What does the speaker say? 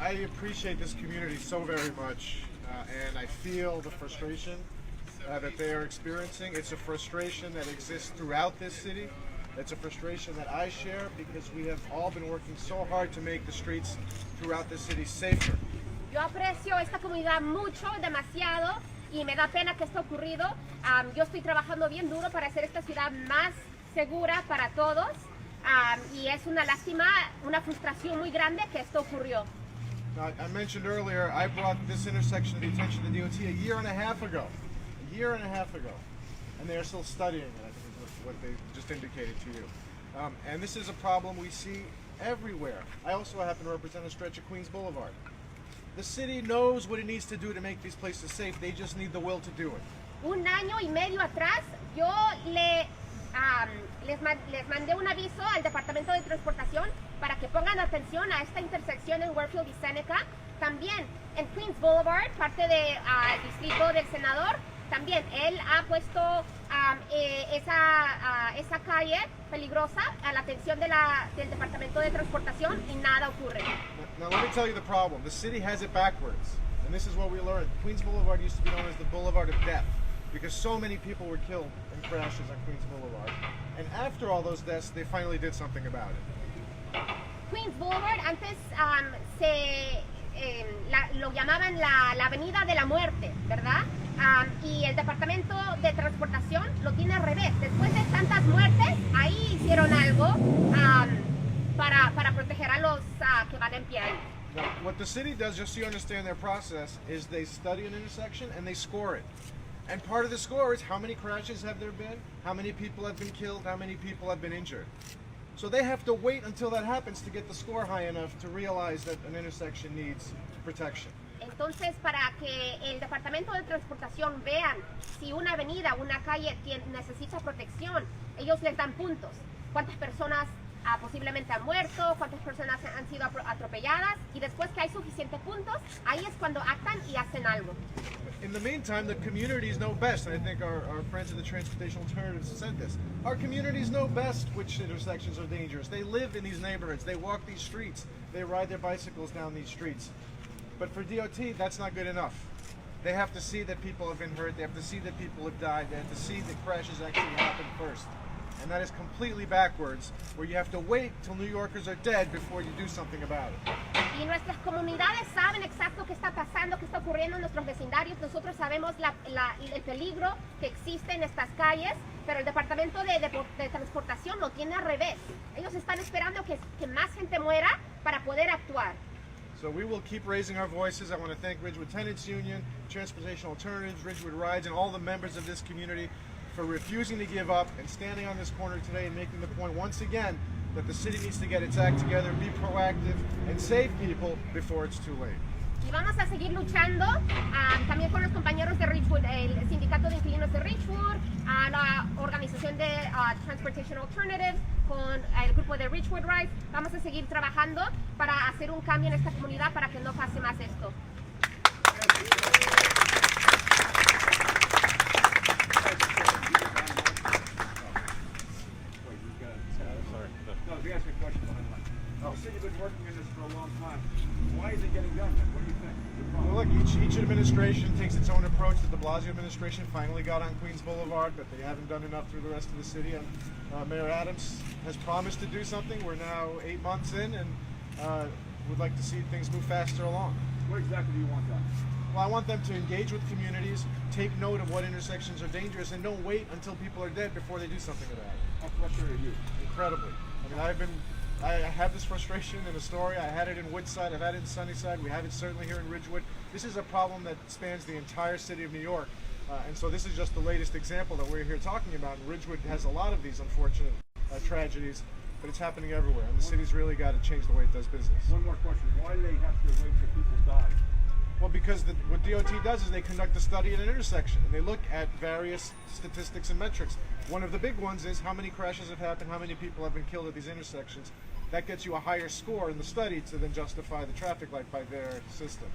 I appreciate this community so very much, and I feel the frustration that they are experiencing. It's a frustration that exists throughout this city. It's a frustration that I share because we have all been working so hard to make the streets throughout the city safer. Yo aprecio esta comunidad mucho, demasiado, y me da pena que esto ha ocurrido. Yo estoy trabajando bien duro para hacer esta ciudad más segura para todos, y es una lástima, una frustración muy grande que esto ocurrió. I mentioned earlier, I brought this intersection to the attention of the DOT a year and a half ago, and they are still studying it, I think is what they just indicated to you. And this is a problem we see everywhere. I also happen to represent a stretch of Queens Boulevard. The city knows what it needs to do to make these places safe. They just need the will to do it. Un año y medio atrás, yo les mandé un aviso al Departamento de Transportación para que pongan atención a esta intersección en Warfield y Seneca. También en Queens Boulevard, parte del distrito del senador, también él ha puesto esa calle peligrosa a la atención del Departamento de Transportación y nada ocurre. Now let me tell you the problem. The city has it backwards, and this is what we learned. Queens Boulevard used to be known as the Boulevard of Death because so many people were killed in crashes on Queens Boulevard. And after all those deaths, they finally did something about it. Queens Boulevard antes lo llamaban la Avenida de la Muerte, ¿verdad? Y el Departamento de Transportación lo tiene al revés. Después de tantas muertes, ahí hicieron algo para proteger a los que van en pie ahí. Now, what the city does, just so you understand their process, is they study an intersection and they score it. And part of the score is how many crashes have there been, how many people have been killed, how many people have been injured. So they have to wait until that happens to get the score high enough to realize that an intersection needs protection. Entonces, para que el Departamento de Transportación vean si una avenida, una calle necesita protección, ellos les dan puntos. ¿Cuántas personas posiblemente han muerto? ¿Cuántas personas han sido atropelladas? Y después que hay suficientes puntos, ahí es cuando actan y hacen algo. In the meantime, the communities know best, and I think our friends in the Transportation Alternatives said this. Our communities know best which intersections are dangerous. They live in these neighborhoods. They walk these streets. They ride their bicycles down these streets. But for DOT, that's not good enough. They have to see that people have been hurt. They have to see that people have died. They have to see that crashes actually happen first. And that is completely backwards, where you have to wait till New Yorkers are dead before you do something about it. Y nuestras comunidades saben exacto qué está pasando, qué está ocurriendo en nuestros vecindarios. Nosotros sabemos el peligro que existe en estas calles, pero el Departamento de Transportación lo tiene al revés. Ellos están esperando que más gente muera para poder actuar. So we will keep raising our voices. I want to thank Ridgewood Tenants Union, Transportation Alternatives, Ridgewood Rides, and all the members of this community for refusing to give up and standing on this corner today and making the point once again that the city needs to get its act together, be proactive, and save people before it's too late. Y vamos a seguir luchando también con los compañeros de Ridgewood, el sindicato de inquilinos de Ridgewood, la organización de Transportation Alternatives, con el grupo de Ridgewood Rides. Vamos a seguir trabajando para hacer un cambio en esta comunidad para que no pase más esto. Why is it getting done then? What do you think? Well, look, each administration takes its own approach. The de Blasio administration finally got on Queens Boulevard, but they haven't done enough through the rest of the city. And Mayor Adams has promised to do something. We're now 8 months in, and would like to see things move faster along. What exactly do you want done? Well, I want them to engage with communities, take note of what intersections are dangerous, and don't wait until people are dead before they do something about it. How frustrated are you? Incredibly. I mean, I have this frustration in Astoria. I had it in Woodside. I've had it in Sunnyside. We have it certainly here in Ridgewood. This is a problem that spans the entire city of New York. And so this is just the latest example that we're here talking about. And Ridgewood has a lot of these unfortunate tragedies, but it's happening everywhere. And the city's really got to change the way it does business. One more question. Why do they have to wait till people die? Well, because what DOT does is they conduct a study at an intersection, and they look at various statistics and metrics. One of the big ones is how many crashes have happened, how many people have been killed at these intersections. That gets you a higher score in the study to then justify the traffic light by their system.